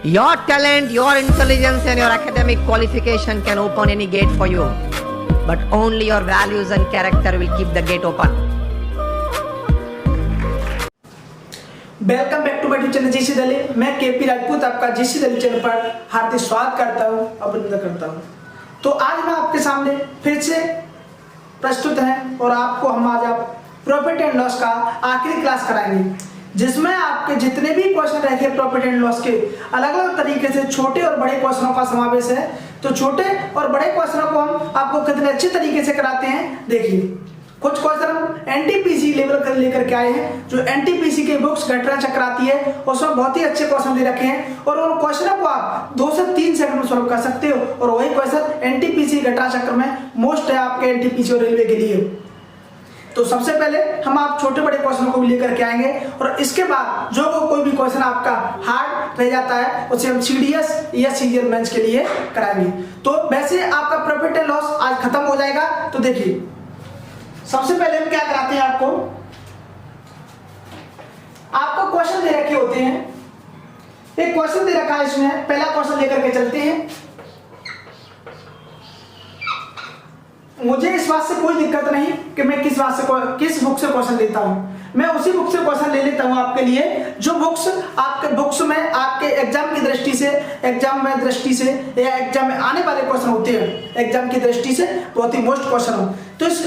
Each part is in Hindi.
Your talent, your intelligence and your academic qualification can open any gate for you. But only your values and character will keep the gate open. Welcome back to my YouTube channel जेसी दले। मैं केपी राजपूत आपका जेसी दले चैनल पर हार्दिक स्वागत करता हूं, अभिनंदन करता हूं। तो आज मैं आपके सामने फिर से प्रस्तुत हैं और आपको हम आज प्रॉफिट एंड लॉस का आखिरी क्लास कराएंगे, जिसमें आपके जितने भी क्वेश्चन रहेंगे प्रॉफिट एंड लॉस के अलग अलग तरीके से छोटे और बड़े क्वेश्चनों का समावेश है। तो छोटे और बड़े क्वेश्चनों को हम आपको कितने अच्छे तरीके से कराते हैं, देखिए। कुछ क्वेश्चन हम एनटीपीसी लेवल कर लेकर के आए हैं, जो एनटीपीसी के बुक्स घटना चक्र आती है उसमें बहुत ही अच्छे क्वेश्चन दे रखे हैं और उन क्वेश्चनों को आप 2 से 3 सेकंड में सॉल्व कर सकते हो। और वही क्वेश्चन एनटीपीसी घटना चक्र में मोस्ट है आपके एनटीपीसी और रेलवे के लिए। तो सबसे पहले हम आप छोटे बड़े क्वेश्चन को भी लेकर के आएंगे और इसके बाद जो कोई भी क्वेश्चन आपका हार्ड रह जाता है उसे हम सीडीएस या सीजीएल मेंस के लिए कराएंगे। तो वैसे आपका प्रॉफिट एंड लॉस आज खत्म हो जाएगा। तो देखिए, सबसे पहले हम क्या कराते हैं, आपको क्वेश्चन दे रखे होते हैं। एक क्वेश्चन दे रखा है, इसमें पहला क्वेश्चन लेकर के चलते हैं। मुझे इस बात से कोई दिक्कत नहीं कि मैं किस बुक से क्वेश्चन लेता हूं, मैं उसी बुक से क्वेश्चन ले लेता हूं आपके लिए जो बुक्स में आपके एग्जाम की दृष्टि से या एग्जाम में आने वाले क्वेश्चन होते हैं, एग्जाम की दृष्टि से बहुत ही मोस्ट क्वेश्चन हो। तो इस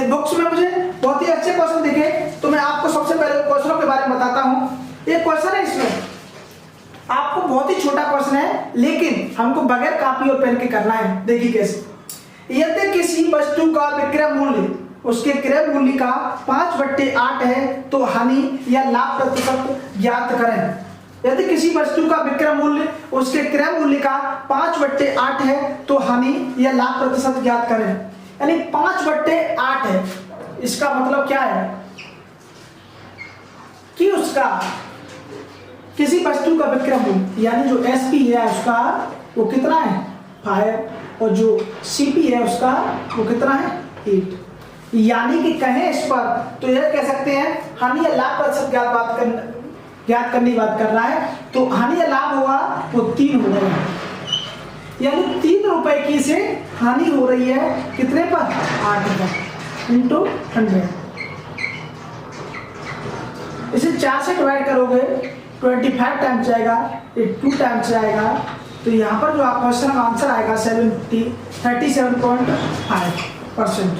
बुक्स में मुझे बहुत ही अच्छे क्वेश्चन दिखे, तो मैं आपको सबसे पहले क्वेश्चनों के बारे में बताता हूं। एक क्वेश्चन है, इसमें आपको बहुत ही छोटा क्वेश्चन है लेकिन हमको बगैर कॉपी और पेन के करना है। देखिए कैसे। यदि किसी वस्तु का विक्रय मूल्य उसके क्रय मूल्य का 5/8 है तो हानि या लाभ प्रतिशत ज्ञात करें। यदि किसी वस्तु का विक्रय मूल्य उसके क्रय मूल्य का 5/8 है तो हानि या लाभ प्रतिशत ज्ञात करें। यानी 5/8 है, इसका मतलब क्या है कि उसका किसी वस्तु का विक्रय मूल्य यानी जो एसपी है उसका वो कितना है 5 और जो सीपी है उसका वो कितना है 8। यानी कि कहें इस पर तो यह कह सकते हैं हानि या लाभ प्रतिशत ज्ञात करने की बात कर रहा है। तो हानि या लाभ होगा वो 3 हो जाएगा, यानी 3 रुपए की से हानि हो रही है कितने पर 8 पर इंटू 100। इसे 4 से डिवाइड करोगे 25 टाइम्स जाएगा, 2 टाइम्स जाएगा। तो यहाँ पर जो क्वेश्चन का आंसर आएगा 37.5%।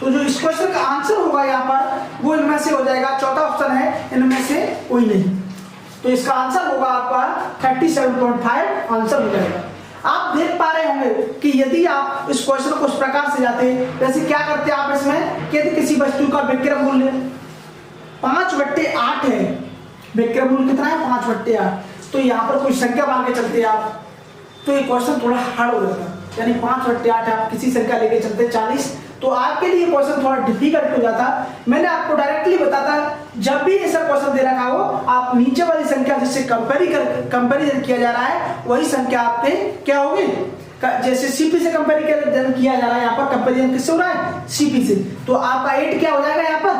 तो जो इस क्वेश्चन का आंसर होगा यहाँ पर वो इनमें से हो जाएगा, चौथा ऑप्शन है इनमें से कोई नहीं। तो इसका आंसर होगा आपका 37.5 आंसर हो जाएगा। आप देख पा रहे होंगे कि यदि आप इस क्वेश्चन को इस प्रकार से जाते, वैसे क्या करते आप इसमें, यदि किसी वस्तु का विक्रय मूल्य 5/8 है, विक्रय मूल्य कितना है 5/8, तो यहाँ पर कोई संख्या मान के चलते आप तो ये क्वेश्चन थोड़ा हार्ड हो जाता। यानी 5/8 आप किसी संख्या लेके चलते 40, तो आपके लिए क्वेश्चन थोड़ा डिफिकल्ट हो जाता। मैंने आपको डायरेक्टली बताता, जब भी ऐसा क्वेश्चन दे रखा हो आप नीचे वाली संख्या जिससे कंपैरिजन किया जा रहा है वही संख्या आपके क्या होगी, जैसे सीपी से कंपैरिजन किया जा रहा है, यहाँ पर कंपैरिजन किससे हो रहा है सीपी से, तो आपका 8 क्या हो जाएगा यहाँ पर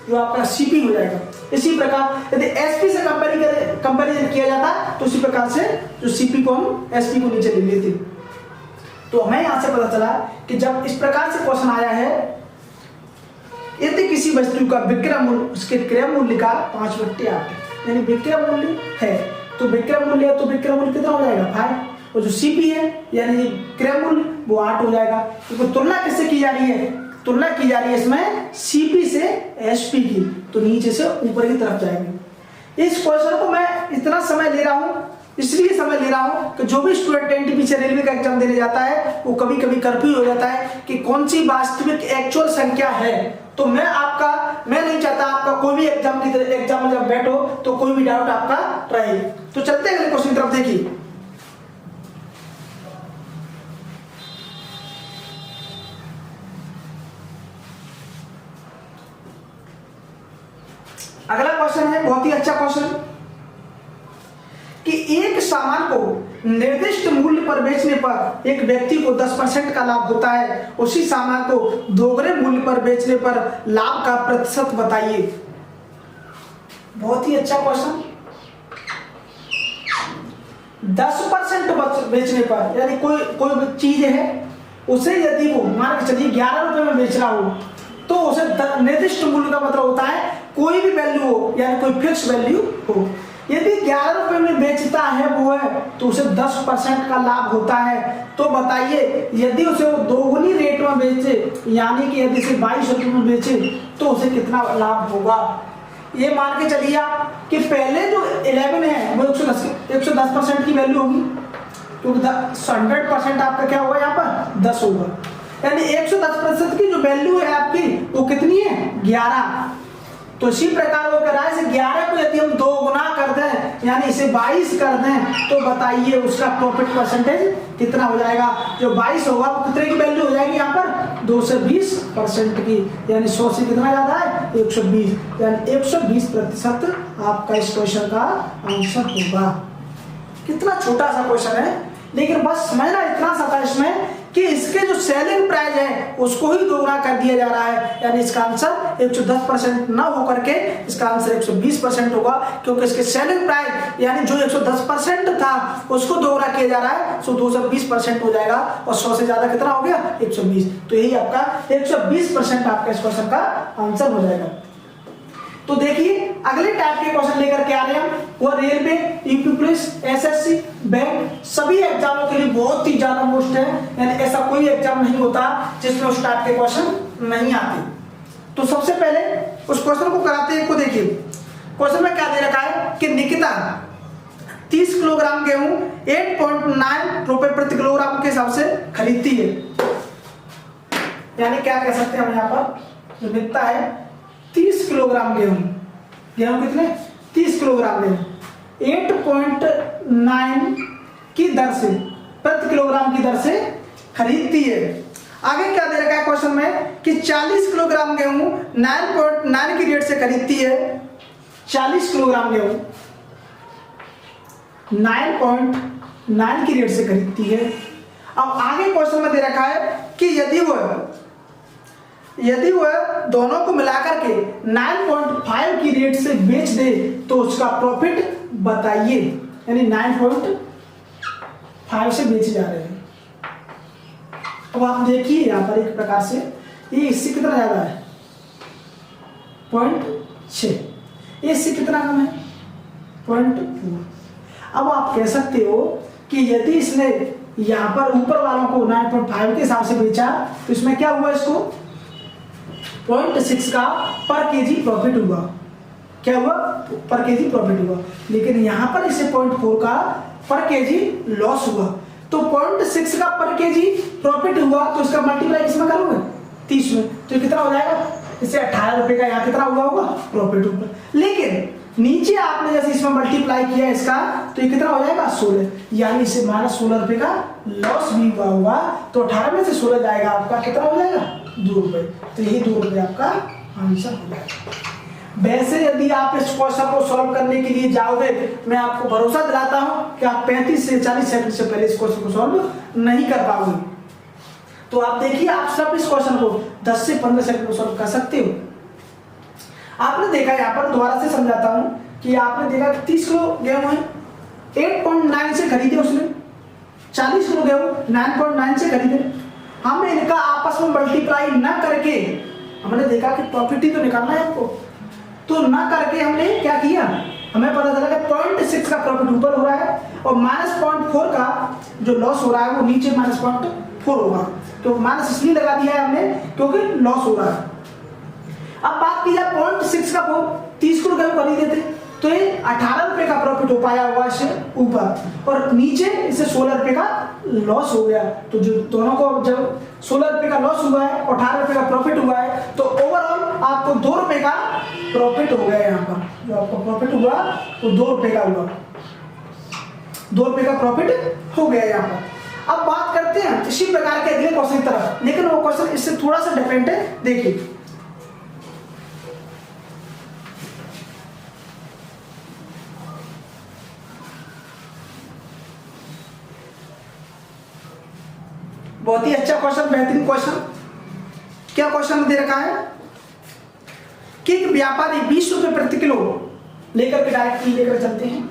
जो आपका सीपी हो जाएगा। इसी प्रकार यदि एसपी से कंपैरिजन किया जाता तो उसी प्रकार से जो सीपी को हम एसपी को नीचे ले लेते। तो हमें यहां से पता चला कि जब इस प्रकार से क्वेश्चन आया है, यदि किसी वस्तु का विक्रय मूल्य उसके क्रय मूल्य का 5/8 यानी विक्रय मूल्य है तो विक्रय मूल्य कितना हो जाएगा 5 और जो सीपी है यानी क्रय मूल्य वो 8 हो जाएगा। तो तुलना किससे की जा रही है, तुलना की जा रही है इसमें सीपी से एसपी की, तो नीचे से ऊपर की तरफ जाएंगे। इस क्वेश्चन को मैं इतना समय ले रहा हूं, इसलिए समय ले रहा हूं कि जो भी स्टूडेंट एनटीपीसी रेलवे का एग्जाम देने जाता है वो कभी कभी कंफ्यूज हो जाता है कि कौन सी वास्तविक एक्चुअल संख्या है। तो मैं नहीं चाहता आपका कोई भी एग्जाम में जब बैठो तो कोई भी डाउट आपका रहे। तो चलते हैं अगले क्वेश्चन की तरफ। देखिए, अगला क्वेश्चन है बहुत ही अच्छा क्वेश्चन कि एक सामान को निर्दिष्ट मूल्य पर बेचने पर एक व्यक्ति को 10% का लाभ होता है, उसी सामान को दोगुने मूल्य पर बेचने पर लाभ का प्रतिशत बताइए। बहुत ही अच्छा क्वेश्चन। 10% बेचने पर, यानी कोई चीज है उसे यदि वो मान के चलिए 11 रुपए में बेच रहा हो तो उसे निर्दिष्ट मूल्य का मतलब होता है कोई भी वैल्यू हो, यानी कोई फिक्स वैल्यू हो। यदि 11 रुपए में बेचता है वो है तो उसे 10% का लाभ होता है। तो बताइए यदि उसे वो दोगुनी रेट में बेचे, यानी कि यदि इसे 22 रुपए में बेचे तो उसे कितना लाभ होगा। ये मान के चलिए आप कि पहले जो 11 है वो 110% की वैल्यू होगी, क्योंकि 100% आपका क्या होगा यहाँ पर 10 होगा, यानी 110% की जो वैल्यू है आपकी वो कितनी है 11। तो इसी प्रकार वो कह रहा है 11 को यदि हम 2 गुना कर दें यानी इसे 22 कर दें तो बताइए उसका प्रॉफिट परसेंटेज कितना हो जाएगा। जो 22 होगा वो कितने की वैल्यू हो जाएगी यहाँ पर 220% की, यानी 100 से कितना ज्यादा है 120, यानी 120% आपका इस क्वेश्चन का आंसर होगा। कितना छोटा सा क्वेश्चन है, लेकिन बस समझना इतना सा था इसमें कि इसके जो सेलिंग प्राइस है उसको ही दोगुना कर दिया जा रहा है, यानी इसका आंसर 110% ना हो करके इसका आंसर 120% होगा, क्योंकि इसके सेलिंग प्राइस यानी जो 110% था उसको दोगुना किया जा रहा है, सो 220% हो जाएगा और 100 से ज्यादा कितना हो गया 120। तो यही आपका 120% आपका इस क्वेश्चन का आंसर हो जाएगा। तो देखिए अगले टाइप के क्वेश्चन लेकर के आ रहे हैं हम, वो railway, UP police, SSC, bank सभी एग्जामों के लिए बहुत ही ज्यादा मोस्ट है, यानी ऐसा कोई एग्जाम नहीं होता जिसमें उस टाइप के क्वेश्चन नहीं आते। तो सबसे पहले उस क्वेश्चन को कराते हैं। को देखिए क्वेश्चन में क्या दे रखा है कि निकिता 30 किलोग्राम गेहूं 8.9 रुपए प्रति किलोग्राम के हिसाब से खरीदती है, यानी क्या कह सकते हैं हम यहाँ पर, जो निकिता है 30 किलोग्राम गेहूं कितने 30 किलोग्राम गेहूं 8.9 की दर से प्रति किलोग्राम की दर से खरीदती है। आगे क्या दे रखा है क्वेश्चन में कि 40 किलोग्राम गेहूं 9.9 की रेट से खरीदती है। 40 किलोग्राम गेहूं 9.9 की रेट से खरीदती है। अब आगे क्वेश्चन में दे रखा है कि यदि वह दोनों को मिलाकर के 9.5 की रेट से बेच दे तो उसका प्रॉफिट बताइए, यानी 9.5 से बेचे जा रहे हैं। अब आप देखिए यहाँ पर एक प्रकार से ये इससे कितना ज्यादा है 0.6, इससे कितना कम है 0.4। अब आप कह सकते हो कि यदि इसने यहाँ पर ऊपर वालों को 9.5 के हिसाब से बेचा तो इसमें क्या हुआ, इसको 0.6 का पर केजी प्रॉफिट हुआ। क्या हुआ पर केजी प्रॉफिट हुआ, लेकिन यहां पर इसे 0.4 का पर केजी लॉस हुआ। तो 0.6 का पर केजी प्रॉफिट हुआ तो इसका मल्टीप्लाई किसमें करोगे 30 में, तो कितना हो जाएगा, इसे 18 रुपए का यहाँ कितना हुआ होगा प्रॉफिट होगा। लेकिन नीचे आपने जैसे इसमें मल्टीप्लाई किया इसका तो ये कितना हो जाएगा 16, यानी इसे -16 रुपए का लॉस भी हुआ हुआ। तो 18 में से 16 जाएगा आपका कितना हो जाएगा 2 रुपए, तो यही 2 रुपए आपका आंसर हो जाएगा। वैसे यदि आप इस क्वेश्चन को सॉल्व करने के लिए जाओगे मैं आपको भरोसा दिलाता हूं कि आप 35 से 40 सेकंड से पहले इस क्वेश्चन को सॉल्व नहीं कर पाओगे। तो आप देखिए आप सब इस क्वेश्चन को 10 से 15 सेकंड में सॉल्व कर सकते हो। आपने देखा यहाँ पर दोबारा से समझाता हूं कि आपने देखा 30 किलो गेहूं है 8.9 से खरीदे उसने, 40 किलो गेहूं 9.9 से खरीदे। हमने इनका आपस में मल्टीप्लाई न करके हमने देखा कि प्रॉफिट ही तो निकालना है आपको, तो ना करके हमने क्या किया, हमें पता चला कि 0.6 का प्रॉफिट ऊपर हो रहा है और -0.4 का जो लॉस हो रहा है वो नीचे -0.4 होगा। तो माइनस इसलिए लगा दिया है हमने क्योंकि लॉस हो रहा है। अब बात की जाए 0.6 का 30 किलो गेहूं खरीदे थे तो ये 18 रुपए का प्रॉफिट हो पाया हुआ इससे ऊपर, और नीचे इसे 16 रुपए का लॉस हो गया। तो जो दोनों को जब 16 रुपए का लॉस हुआ है और 18 रुपए का प्रॉफिट हुआ है तो ओवरऑल आपको 2 रुपए का प्रॉफिट हो गया। यहाँ पर जो आपको प्रॉफिट हुआ वो 2 रुपए का हुआ, 2 रुपए का प्रॉफिट हो गया यहाँ पर। अब बात करते हैं इसी प्रकार के अगले क्वेश्चन की तरफ, लेकिन वो क्वेश्चन इससे थोड़ा सा डिफरेंट है। देखिए बहुत ही अच्छा क्वेश्चन, बेहतरीन क्वेश्चन। क्या क्वेश्चन दे रखा है कि एक व्यापारी 20 रुपए प्रति किलो लेकर के डायरेक्ट लेकर चलते हैं।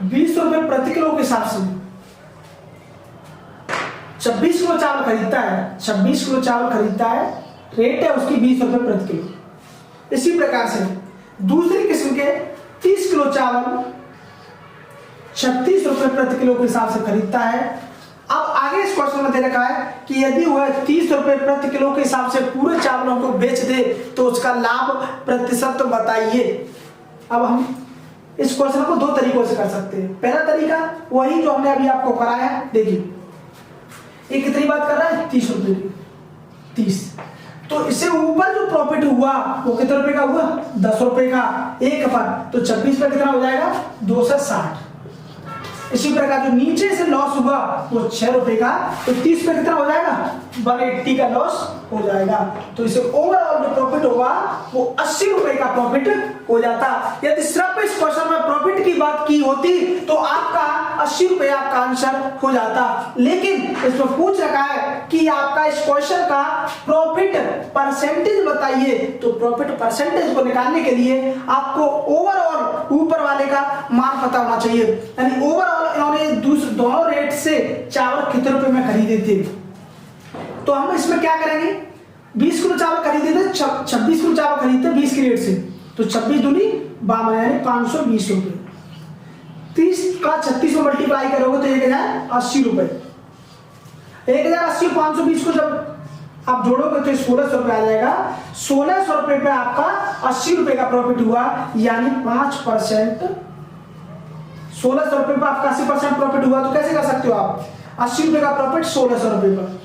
20 रुपए प्रति किलो के हिसाब से 26 किलो चावल खरीदता है, 26 किलो चावल खरीदता है, रेट है उसकी 20 रुपए प्रति किलो। इसी प्रकार से दूसरी किस्म के 30 किलो चावल 36 रुपए प्रति किलो के हिसाब से खरीदता है। अब आगे इस क्वेश्चन में दे रखा है कि यदि वह 30 रुपए प्रति किलो के हिसाब से पूरे चावलों को बेच दे तो उसका लाभ प्रतिशत बताइए। अब हम इस क्वेश्चन को दो तरीकों से कर सकते हैं। पहला तरीका वही जो हमने अभी आपको कराया है, देखिए ये कितनी बात कर रहा है, 30 रुपए की, 30, तो इससे ऊपर जो प्रॉफिट हुआ वो कितने रुपए का हुआ, 10 रुपए का, एक पर, तो 26 पे कितना हो जाएगा, 260। इसी प्रकार जो नीचे से लॉस हुआ वो 6 रुपए का, तो 30 पे कितना हो जाएगा, 180 का लॉस हो जाएगा। तो इसे ओवरऑल जो प्रॉफिट होगा वो 80 रुपए का प्रॉफिट हो जाता। यदि सिर्फ इस क्वेश्चन में प्रॉफिट की बात की होती तो आपका 80 रुपए आपका आंसर हो जाता, लेकिन इसमें पूछ रखा है कि आपका इस क्वेश्चन का प्रॉफिट परसेंटेज बताइए। तो प्रॉफिट परसेंटेज को निकालने के लिए आपको ओवरऑल ऊपर वाले का मान पता होना चाहिए, यानी ओवरऑल इन्होंने दोनों रेट से चावल कितने रुपए में खरीदे थे। तो हम इसमें क्या करेंगे, 20 किलो चावल खरीदे थे, 26 किलो चावल खरीदते 20 के रेट से, तो 26 दूनी 52 यानी 520 रुपए। 30 का 36 में मल्टीप्लाई करोगे तो 1080 रुपए। 1080 520 को जब आप जोड़ोगे तो 1600 रुपए आ जाएगा। 1600 रुपए पे आपका 80 रुपए का प्रॉफिट हुआ, यानी 5%। 1600 रुपए पे आपका 80% प्रॉफिट हुआ, तो कैसे कर सकते हो आप, 80 रुपए का प्रॉफिट 1600 रुपए पर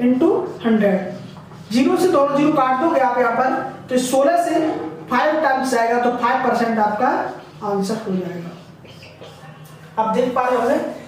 इंटू 100, जीरो से दोनों जीरो काट दोगे आप यहाँ पर, तो 16 से 5 टाइम्स जाएगा, तो 5% आपका आंसर हो जाएगा। आप देख पा रहे होंगे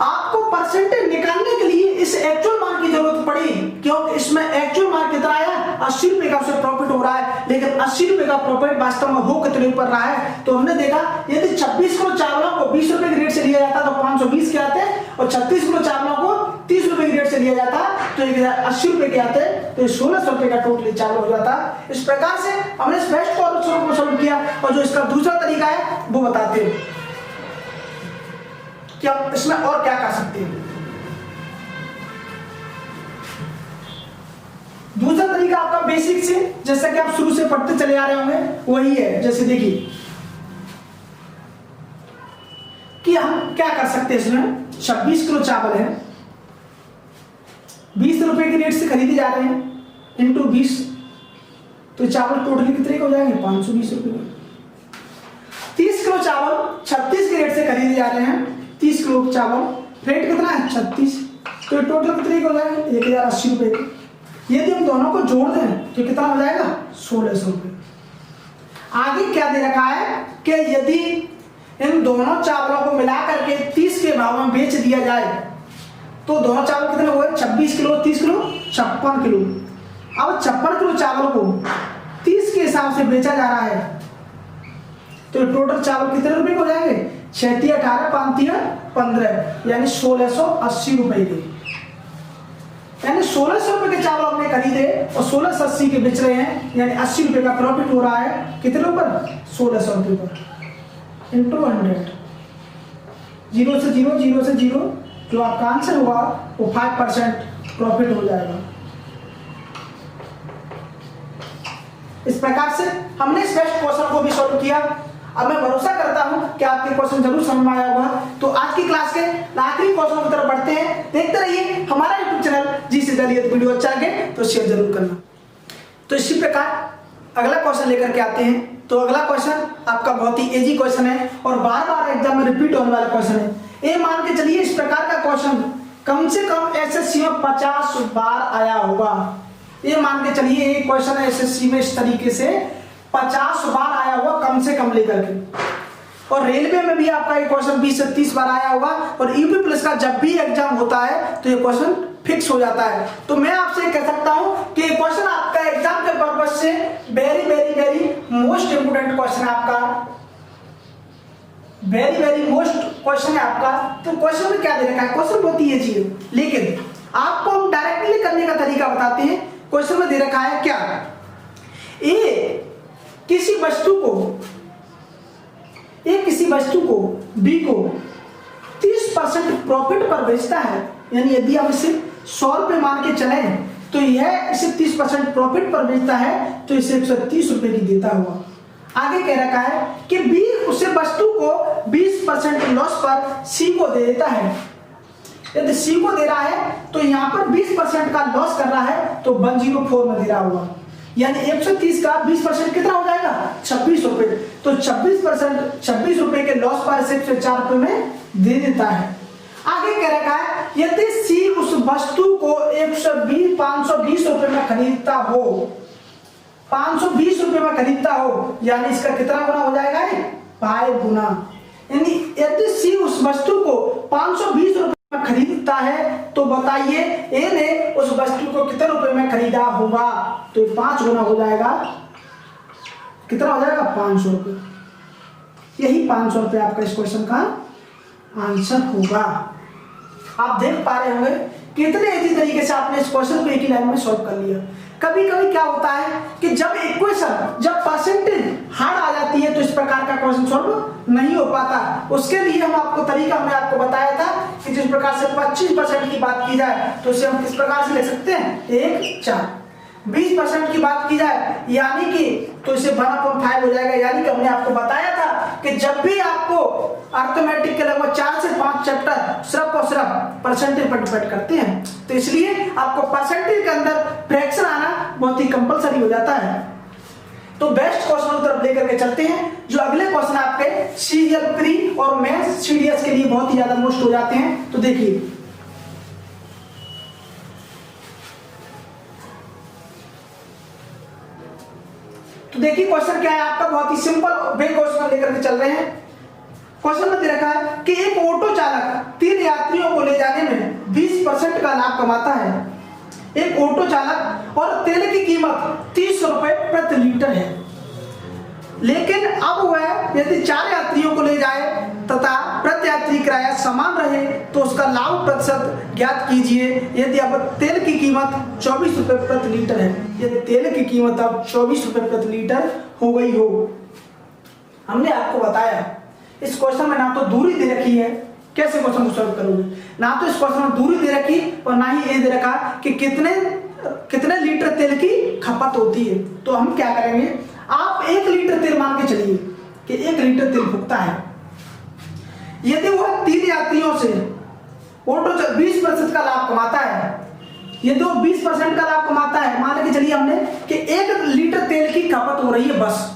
आपको परसेंटेज निकालने के लिए इस एक्चुअल मान की जरूरत पड़ी, क्योंकि इसमें एक्चुअल मान कितना आया, 80 रुपए का उसे प्रॉफिट हो रहा है, लेकिन 80 रुपए का प्रॉफिट वास्तव में हो कितने पर रहा है। तो हमने देखा यदि 26 किलो चावलों को 20 रुपए के रेट से लिया जाता तो 520 के आते, और 36 किलो चावलों को 30 रुपए के रेट से लिया जाता तो 80 रुपए के आते, तो 1600 रुपए का टोटल चावल हो जाता। इस प्रकार से हमने इस बेस्ट क्वेश्चन को सॉल्व किया, और जो इसका दूसरा तरीका है वो बताते हैं कि आप इसमें और क्या कर सकते हैं। दूसरा तरीका आपका बेसिक से, जैसा कि आप शुरू से पढ़ते चले आ रहे होंगे, वही है। जैसे देखिए कि हम क्या कर सकते हैं, इसमें 26 किलो चावल है, 20 रुपए के रेट से खरीदे जा रहे हैं, इंटू 20, तो चावल टोटली कितने के हो जाएंगे, 520 रुपए। 30 किलो चावल 36 के रेट से खरीदे जा रहे हैं, 30 किलो चावल, रेट कितना है 36, तो टोटल कितने के हो जाएंगे, 1080 रुपए। यदि हम दोनों को जोड़ दें तो कितना हो जाएगा, 1600 रुपए। आगे क्या दे रखा है कि यदि इन दोनों चावलों को मिला करके 30 के भाव में बेच दिया जाए तो दोनों चावल कितने हुए, 26 किलो 30 किलो 56 किलो। अब 56 किलो चावल को 30 के हिसाब से बेचा जा रहा है, तो टोटल चावल कितने रुपए हो जाएंगे, 6 18 5 15, यानी 1680 रुपए के, यानी 1600 रुपए के चावल हमने खरीदे और 1680 के बेच रहे हैं, यानी 80 रुपए का प्रॉफिट हो रहा है कितने ऊपर, 1600 रुपए पर, इंटू 100, जीरो से जीरो, जीरो से जीरो, जो आपका आंसर होगा वो 5% प्रॉफिट हो जाएगा। इस प्रकार से हमने इस बेस्ट क्वेश्चन को भी सॉल्व किया। अब मैं भरोसा करता हूं कि आपके क्वेश्चन जरूर समझ में आया होगा। तो आज की क्लास के आखिरी क्वेश्चन की तरफ बढ़ते हैं, देखते रहिए हमारा यूट्यूब चैनल जी दलियत। वीडियो अच्छा लगे तो शेयर जरूर करना। तो इसी प्रकार अगला क्वेश्चन लेकर के आते हैं। तो अगला क्वेश्चन आपका बहुत ही इजी क्वेश्चन है और बार बार एग्जाम में रिपीट होने वाला क्वेश्चन है। ये मान के चलिए इस प्रकार का क्वेश्चन कम से कम एसएससी में 50 बार आया होगा। ये मान के चलिए ये क्वेश्चन है एसएससी में इस तरीके से 50 बार आया हुआ कम से कम लेकर के, और रेलवे में भी आपका ये क्वेश्चन 20 से 30 बार आया होगा, और यूपी पुलिस का जब भी एग्जाम होता है तो ये क्वेश्चन फिक्स हो जाता है। तो मैं आपसे कह सकता हूं कि ये क्वेश्चन आपका एग्जाम के पर्पज से very very very most important question है आपका, वेरी वेरी मोस्ट क्वेश्चन है आपका। तो क्वेश्चन में क्या दे रखा है, क्वेश्चन बहुत ही इजी है, लेकिन आपको हम डायरेक्टली करने का तरीका बताते हैं। क्वेश्चन में दे रखा है क्या, ए किसी वस्तु को एक किसी वस्तु को बी को 30% प्रॉफिट पर बेचता है, यानी यदि हम इसे 100 रुपये मान के चले तो यह इसे 30% प्रॉफिट पर बेचता है तो इसे 130 रुपये की देता हुआ। आगे कह रखा है कि बी उसे वस्तु को 20% लॉस पर सी को दे देता है। यदि सी को दे रहा है तो यहाँ पर 20% का लॉस कर रहा है तो 104 में दे रहा होगा, यानी 130 का 20% कितना हो जाएगा 26 रुपये। तो 26 रुपये के लॉस पर इसे 104 रुपये में दे देता है। आगे कह रखा है यदि सी उस वस्तु को 520 रुपये में खरीदता हो, 520 रुपये में खरीदता हो, यानी इसका कितना गुना हो जाएगा 5 गुना। यानी यदि सी उस वस्तु को 520 रुपये में खरीदता है तो बताइए ए ने उस वस्तु को कितने रुपए में खरीदा होगा, तो 5 गुना हो जाएगा, कितना हो जाएगा 500 रुपये। यही 500 रुपये आपका इस क्वेश्चन का आंसर होगा। आप देख पा रहे होंगे कितने इजी तरीके से आपने इस क्वेश्चन को एक ही लाइन में सॉल्व कर लिया। कभी कभी क्या होता है कि जब इक्वेशन जब परसेंटेज हार्ड आ जाती है तो इस प्रकार का क्वेश्चन सॉल्व नहीं हो पाता। उसके लिए हम आपको तरीका हमने आपको बताया था कि जिस प्रकार से 25% की बात की जाए तो उसे हम किस प्रकार से ले सकते हैं 1/4। 20% की बात की जाए यानी कि तो इसे 1/5 हो जाएगा। यानी कि हमने आपको बताया था कि जब भी आपको अर्थमेटिक के लगभग 4 से 5 चैप्टर सिर्फ और सिर्फ परसेंटेज पर डिपेंड करते हैं, तो इसलिए आपको परसेंटेज के अंदर फ्रैक्शन आना बहुत ही कंपलसरी हो जाता है। तो बेस्ट क्वेश्चन की तरफ लेकर के चलते हैं, जो अगले क्वेश्चन आपके सीजीएल प्री और मेंस सीडीएस के लिए बहुत ही ज्यादा मोस्ट हो जाते हैं। तो देखिए क्वेश्चन क्या है आपका, बहुत ही सिंपल वे क्वेश्चन लेकर के चल रहे हैं। क्वेश्चन में दे रखा है कि एक ऑटो चालक 3 यात्रियों को ले जाने में 20% का लाभ कमाता है। एक ऑटो चालक और तेल की कीमत 30 रुपए प्रति लीटर है, लेकिन अब वह यदि 4 यात्रियों को ले जाए तथा प्रति यात्री किराया समान रहे तो उसका लाभ प्रतिशत ज्ञात कीजिए। यदि अब तेल की कीमत 24 रुपए प्रति लीटर है, यदि तेल की कीमत अब 24 रुपए प्रति लीटर हो गई हो। हमने आपको बताया इस क्वेश्चन में ना तो दूरी दे रखी है, कैसे क्वेश्चन को सॉल्व करोगे, ना तो इस क्वेश्चन में दूरी दे रखी और ना ही ये दे रखा कि कितने लीटर तेल की खपत होती है। तो हम क्या करेंगे, आप 1 लीटर तेल मान के चलिए कि 1 लीटर तेल फूकता है। यदि वह 3 यात्रियों से ऑटो 20% का लाभ कमाता है, यदि वो 20% का लाभ कमाता है, मान के चलिए हमने कि 1 लीटर तेल की खपत हो रही है, बस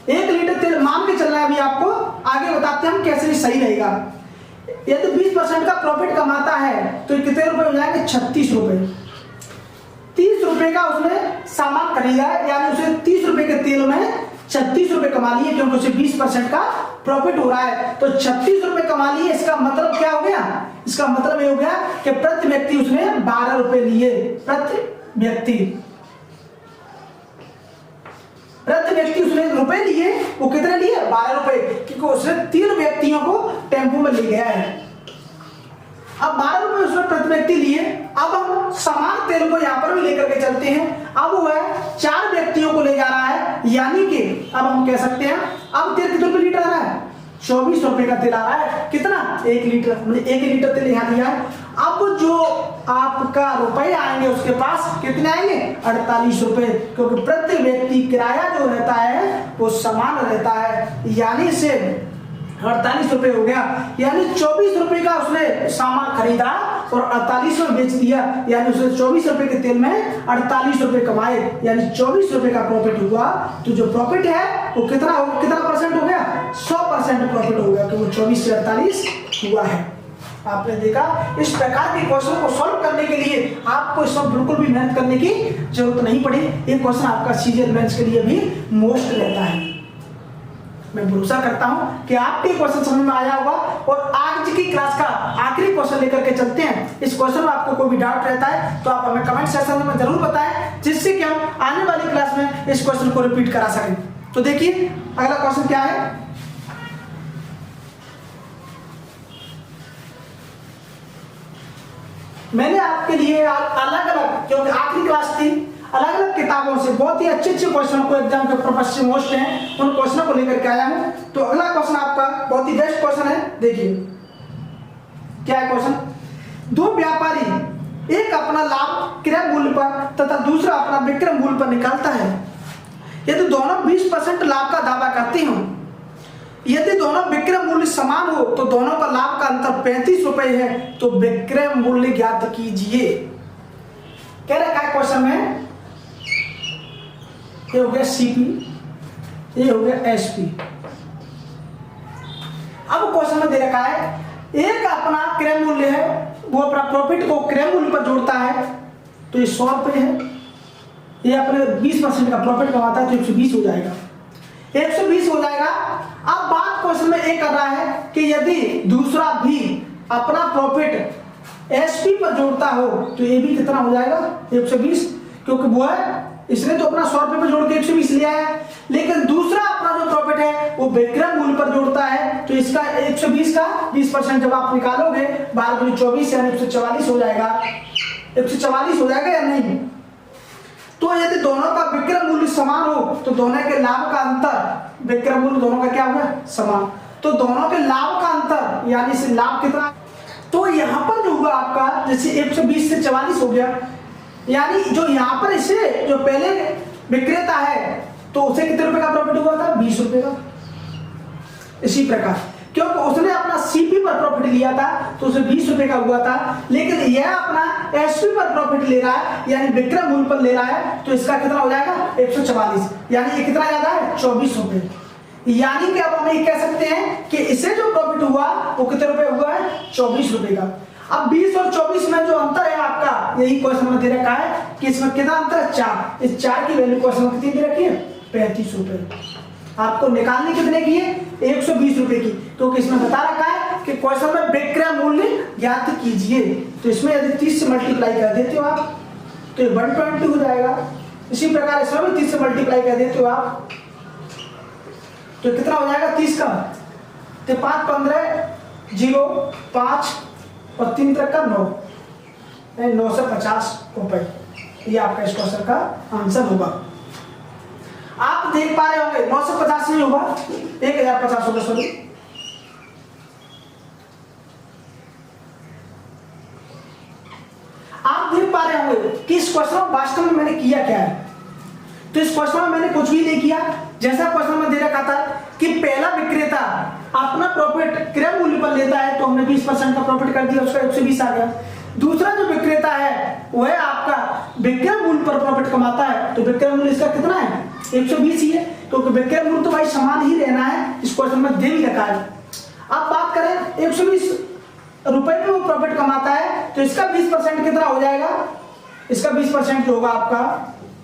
1 लीटर तेल मान के चलना है। अभी आपको आगे बताते हैं हम कैसे सही रहेगा। यदि 20% का प्रॉफिट कमाता है तो कितने रुपए हो जाएंगे 36 रुपए। 30 रुपए का उसने सामान खरीदा है, यानी उसे 30 रुपए के तेल में 36 रुपए कमा लिए, क्योंकि उसे 20% का प्रॉफिट हो रहा है। तो 36 रुपए कमा लिए, इसका मतलब क्या हो गया, इसका मतलब ये हो गया कि प्रति व्यक्ति उसने 12 रुपए लिए। प्रति व्यक्ति उसने रुपए लिए, वो कितने लिए 12 रुपए, क्योंकि उसने 3 व्यक्तियों को टेम्पो में ले गया है। अब 12 रुपए उसने प्रति व्यक्ति लिए। अब हम समान तेल को यहाँ पर भी लेकर के चलते हैं। अब वह 4 व्यक्तियों को ले जा रहा है, यानी कि अब हम कह सकते हैं अब तेल कितने रुपए लीटर आ रहा है 24 रुपए का तेल आ रहा है। कितना 1 लीटर, हमने 1 लीटर तेल यहाँ दिया है। अब जो आपका रुपए आएंगे उसके पास कितने आएंगे 48 रुपए, क्योंकि प्रति व्यक्ति किराया जो रहता है वो समान रहता है, यानी से 48 रुपए हो गया। यानी 24 रुपए का उसने सामान खरीदा और 48 में बेच दिया, यानी उसने 24 रुपए के तेल में 48 रुपए कमाए, यानी 24 रुपए का प्रॉफिट हुआ। तो जो प्रॉफिट है वो कितना परसेंट हो गया 100% प्रॉफिट हो गया, क्योंकि 24 से 48 हुआ है। आपने देखा इस प्रकार के क्वेश्चन को सॉल्व करने के लिए आपको इसमें बिल्कुल भी मेहनत करने की जरूरत नहीं पड़ी। ये क्वेश्चन आपका सीजीएल मेंस के लिए भी मोस्ट रहता है। मैं भरोसा करता हूं कि आपको क्वेश्चन समझ में आया होगा। और आज की क्लास का आखिरी क्वेश्चन लेकर के चलते हैं। इस क्वेश्चन में आपको कोई भी डाउट रहता है तो आप हमें कमेंट सेक्शन में जरूर बताएं, जिससे कि हम आने वाली क्लास में इस क्वेश्चन को रिपीट करा सकें। तो देखिए अगला क्वेश्चन क्या है। मैंने आपके लिए अलग अलग, क्योंकि आखिरी क्लास थी, अलग अलग किताबों से बहुत ही अच्छे अच्छे क्वेश्चन को एग्जाम के पर्पस से मोस्ट हैं उन क्वेश्चनों को लेकर के आया हूं। तो अगला क्वेश्चन आपका बहुत ही बेस्ट क्वेश्चन है, देखिए क्या है क्वेश्चन। दो व्यापारी एक अपना लाभ क्रय मूल्य पर तथा दूसरा अपना विक्रय मूल्य पर निकालता है। यदि दोनों 20% लाभ का दावा करते हो, यदि दोनों विक्रय मूल्य समान हो तो दोनों का लाभ का अंतर 35 रुपए है, तो विक्रय मूल्य ज्ञात कीजिए। कह रहा है क्वेश्चन में, ये हो गया सीपी, ये हो गया एसपी। अब क्वेश्चन में दे रखा है एक अपना क्रय मूल्य है, वो अपना प्रॉफिट को क्रय मूल्य पर जोड़ता है, तो ये 100 रुपए है। ये अपने 20% का प्रॉफिट कमाता है तो 120 हो जाएगा, 120 हो जाएगा। अब बात क्वेश्चन में ये कर रहा है कि यदि दूसरा भी अपना प्रॉफिट एसपी पर जोड़ता हो तो ये भी कितना हो जाएगा 120, क्योंकि वो है इसने तो अपना 100 रुपए पर जोड़ के 120 लिया है, लेकिन दूसरा अपना जो प्रॉफिट है वो विक्रय मूल्य पर जोड़ता है, तो इसका 120 का 20% जब आप निकालोगे 12 24 यानी 144 हो जाएगा, 144 हो जाएगा या नहीं। तो यदि दोनों का विक्रय मूल्य समान हो तो दोनों के लाभ का अंतर, विक्रय मूल्य दोनों का क्या होगा समान, तो दोनों के लाभ का अंतर यानी से लाभ कितना, तो यहाँ पर जो होगा आपका जैसे 120 से 44 हो गया, यानी जो यहाँ पर इसे जो पहले विक्रेता है तो उसे कितने रुपए का प्रॉफिट हुआ था 20 रुपए का। इसी प्रकार क्योंकि उसने अपना सीपी पर प्रॉफिट लिया था तो उसे 20 रुपए का हुआ था, लेकिन यह अपना एसपी पर प्रॉफिट ले रहा है यानी विक्रय मूल्य पर ले रहा है, तो इसका कितना हो जाएगा 144, यानी ये कितना ज्यादा है 24 रुपए। यानी कि अब हम ये कह सकते हैं कि इसे जो प्रॉफिट हुआ वो कितने रुपए हुआ है 24 रुपए का। अब 20 और 24 में जो अंतर है आपका, यही क्वेश्चन में दे रखा है कि इसमें कितना अंतर है 4, इस 4 की वैल्यू क्वेश्चन में कितनी दे रखी है 35 रुपए। आपको निकालने कितने की है 120 रुपए की, क्योंकि इसमें बता रखा है कि क्वेश्चन में विक्रय मूल्य ज्ञात कीजिए, तो इसमें यदि 30 से मल्टीप्लाई कर देते हो आप तो 120 हो जाएगा। इसी प्रकार इसमें भी 30 से मल्टीप्लाई कर देते हो आप तो कितना हो जाएगा 30 का, तो 5 15 0 5 और 3 तक का 9, 950 रुपए। ये आपका इस क्वेश्चन का आंसर होगा। आप देख पा रहे होंगे 950 नहीं होगा 1050 होगा, सॉरी। आप देख पा रहे होंगे कि इस क्वेश्चन में वास्तव में मैंने किया क्या है। तो इस क्वेश्चन में मैंने कुछ भी नहीं किया, जैसा क्वेश्चन में दे रखा था कि पहला विक्रेता अपना प्रॉफिट क्रय मूल्य पर लेता है तो हमने 20% का प्रॉफिट कर दिया, उसका 120 आ गया। दूसरा जो विक्रेता है वह आपका विक्रय मूल्य पर प्रॉफिट कमाता है, तो विक्रय मूल्य इसका कितना है 120 ही है, क्योंकि विक्रय मूल्य तो भाई समान ही रहना है, इस क्वेश्चन में दे भी रखा है। अब बात करें 120 रुपए पे वो प्रॉफिट कमाता है तो इसका 20% कितना हो जाएगा, इसका 20% जो होगा आपका,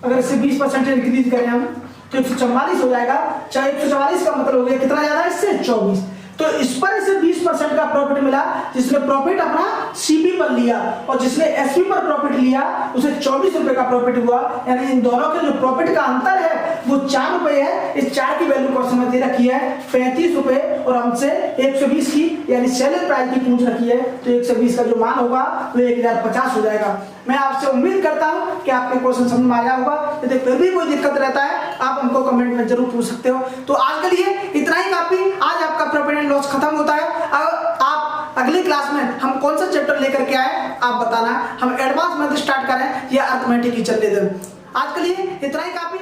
अगर इससे 20% इंक्रीज करें हम तो 144 हो जाएगा। चाहे 144 का मतलब हो गया कितना ज्यादा इससे 24, तो इस पर इसे 20% का प्रॉफिट मिला, जिसने प्रॉफिट अपना सीपी पर लिया और जिसने एसपी पर प्रॉफिट लिया उसे 24 रुपए का प्रॉफिट हुआ। यानी इन दोनों के जो प्रॉफिट का अंतर है वो 4 रुपए है। इस 4 की वैल्यू क्वेश्चन में दे रखी है 35 रुपए और हमसे 120 की यानी सेलिंग प्राइस की पूछ रखी है, तो 120 का जो मान होगा वो 1050 हो जाएगा। मैं आपसे उम्मीद करता हूं कि आपके क्वेश्चन समझ में आया होगा। यदि फिर भी कोई दिक्कत रहता है आप हमको कमेंट में जरूर पूछ सकते हो। तो आज के लिए इतना ही काफी। आज आपका प्रॉफिट एंड लॉस खत्म होता है। अब आप अगली क्लास में हम कौन सा चैप्टर लेकर के आए आप बताना, हम एडवांस मैथ स्टार्ट करें या अर्थमेटिक ही चल लेते हैं। आज के लिए इतना ही काफी।